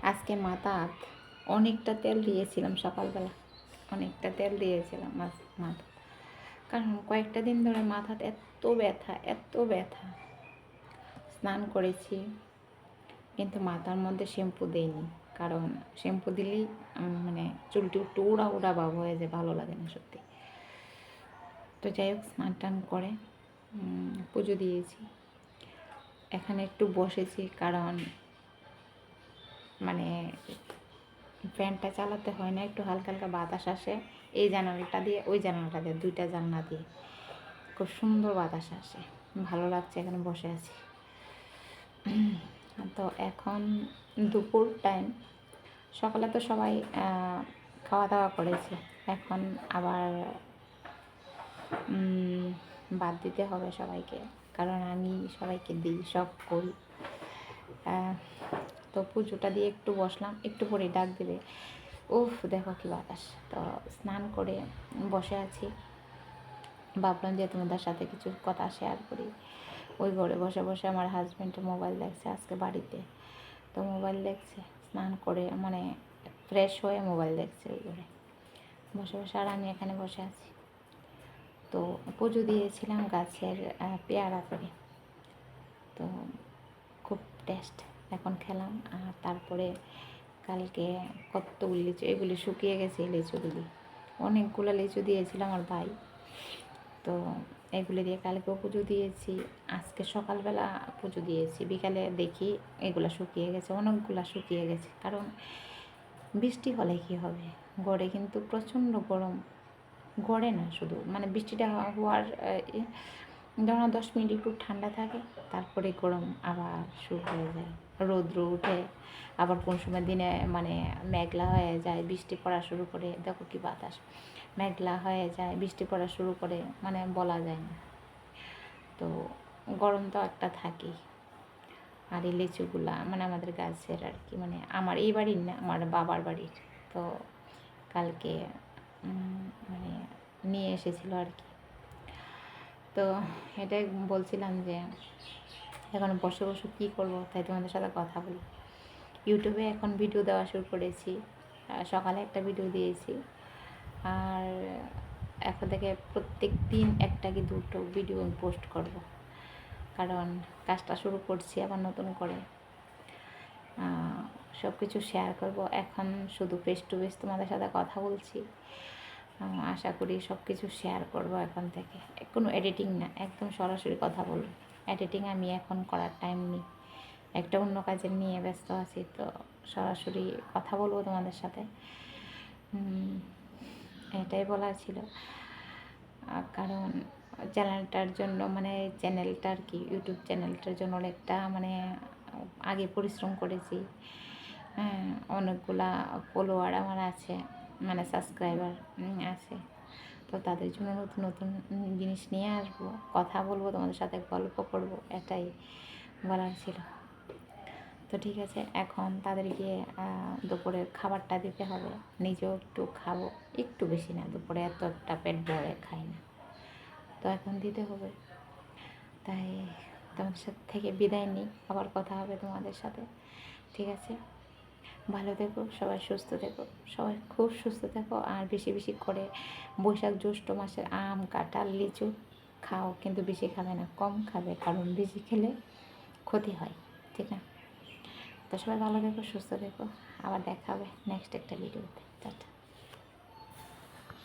আজকে মাথা অনেকটা তেল দিয়েছিলাম সকালবেলা, অনেকটা তেল দিয়েছিলাম মাথা, কারণ কয়েকটা দিন ধরে মাথাতে এত ব্যথা, এত ব্যথা। স্নান করেছি কিন্তু মাথার মধ্যে শ্যাম্পু দেইনি, কারণ শ্যাম্পু দিলেই মানে চুলটি একটু উড়া উড়া ভাব হয়ে যায়, ভালো লাগে না সত্যি। তো যাই হোক, স্নান টান করে পুজো দিয়েছি। এখানে একটু বসেছি, কারণ মানে ফ্যানটা চালাতে হয় না, একটু হালকা হালকা বাতাস আসে এই জানালাটা দিয়ে, ওই জানালাটা দিয়ে, দুইটা জানলা দিয়ে খুব সুন্দর বাতাস আসে, ভালো লাগছে। এখানে বসে আছি। তো এখন দুপুর টাইম, সকালে তো সবাই খাওয়া দাওয়া করেছে, এখন আবার বাদ দিতে হবে সবাইকে, কারণ আমি সবাইকে দিই, সব করি। তো পুজোটা দিয়ে একটু বসলাম, একটু পরে ডাক দেবে। উফ, দেখো কি বাতাস। তো স্নান করে বসে আছি, ভাবলাম যে তোমাদের সাথে কিছু কথা শেয়ার করি। ওই ঘরে বসে বসে আমার হাজব্যান্ডের মোবাইল দেখছে আজকে বাড়িতে, তো মোবাইল দেখছে, স্নান করে মানে ফ্রেশ হয়ে মোবাইল দেখছে ওই ঘরে বসে বসে, আর আমি এখানে বসে আছি। তো পুজো দিয়েছিলাম গাছের পেয়ারা করে, তো খুব টেস্ট। এখন খেলাম, আর তারপরে কালকে কতগুলি লিচু, এগুলি শুকিয়ে গেছে লিচুগুলি, অনেকগুলো লিচু দিয়েছিল আমার ভাই, তো এগুলি দিয়ে কালকেও পুজো দিয়েছি, আজকে সকালবেলা পুজো দিয়েছি, বিকালে দেখি এগুলো শুকিয়ে গেছে, অনেকগুলো শুকিয়ে গেছে। কারণ বৃষ্টি হলে কী হবে, গড়ে কিন্তু প্রচণ্ড গরম, গড়ে না শুধু, মানে বৃষ্টিটা হওয়ার ধরো 10 মিনিট একটু ঠান্ডা থাকে, তারপরে গরম আবার শুরু হয়ে যায়, রৌদ্র উঠে, আবার কোন সময় দিনে মানে মেঘলা হয়ে যায়, বৃষ্টি পড়া শুরু করে, দেখো কি বাতাস, মেঘলা হয়ে যায়, বৃষ্টি পড়া শুরু করে, মানে বলা যায় না। তো গরম তো একটা থাকেই। আর এই লিচুগুলা মানে আমাদের গাছের আর কি, মানে আমার এই বাড়ির না, আমার বাবার বাড়ির। তো কালকে মানে নিয়ে এসেছিলো আর কি। তো এটাই বলছিলাম যে এখন বসে বসে কী করবো, তাই তোমাদের সাথে কথা বলি। ইউটিউবে এখন ভিডিও দেওয়া শুরু করেছি, সকালে একটা ভিডিও দিয়েছি, আর এখন থেকে প্রত্যেক দিন একটা কি দুটো ভিডিও আমি পোস্ট করব, কারণ কাজটা শুরু করছি আবার নতুন করে, সব কিছু শেয়ার করব। এখন শুধু ফেস টু ফেস তোমাদের সাথে কথা বলছি, আশা করি সব কিছু শেয়ার করব এখন থেকে, কোনো এডিটিং না, একদম সরাসরি কথা বলবো। এডিটিং আমি এখন করার টাইম নেই, একটা অন্য কাজের নিয়ে ব্যস্ত আছি, তো সরাসরি কথা বলবো তোমাদের সাথে, এটাই বলার ছিল। কারণ চ্যানেলটার জন্য, মানে চ্যানেলটা আর কি, ইউটিউব চ্যানেলটার জন্য অনেকটা মানে আগে পরিশ্রম করেছি, হ্যাঁ, অনেকগুলা ফলোয়ার আমার আছে, মানে সাবস্ক্রাইবার আছে, তো তাদের জন্য নতুন নতুন জিনিস নিয়ে আসবো, কথা বলবো তোমাদের সাথে, গল্প করব, এটাই বলার ছিল। তো ঠিক আছে, এখন তাদেরকে দুপুরের খাবারটা দিতে হবে, নিজেও একটু খাবো, একটু বেশি না, দুপুরে এত একটা পেট ভরে খাই না, তো এখন দিতে হবে। তাই তোমাদের সাথে থেকে বিদায় নিই, আবার কথা হবে তোমাদের সাথে, ঠিক আছে? ভালো থেকো, সবাই সুস্থ থেকো, সবাই খুব সুস্থ থেকো, আর বেশি বেশি করে বৈশাখ জ্যৈষ্ঠ মাসের আম কাঁঠাল লিচু খাও, কিন্তু বেশি খাবে না, কম খাবে, কারণ বেশি খেলে ক্ষতি হয়, ঠিক না? তো সবাই ভালো থেকো, সুস্থ থেকো, আবার দেখা হবে নেক্সট একটা ভিডিওতে। টাটা।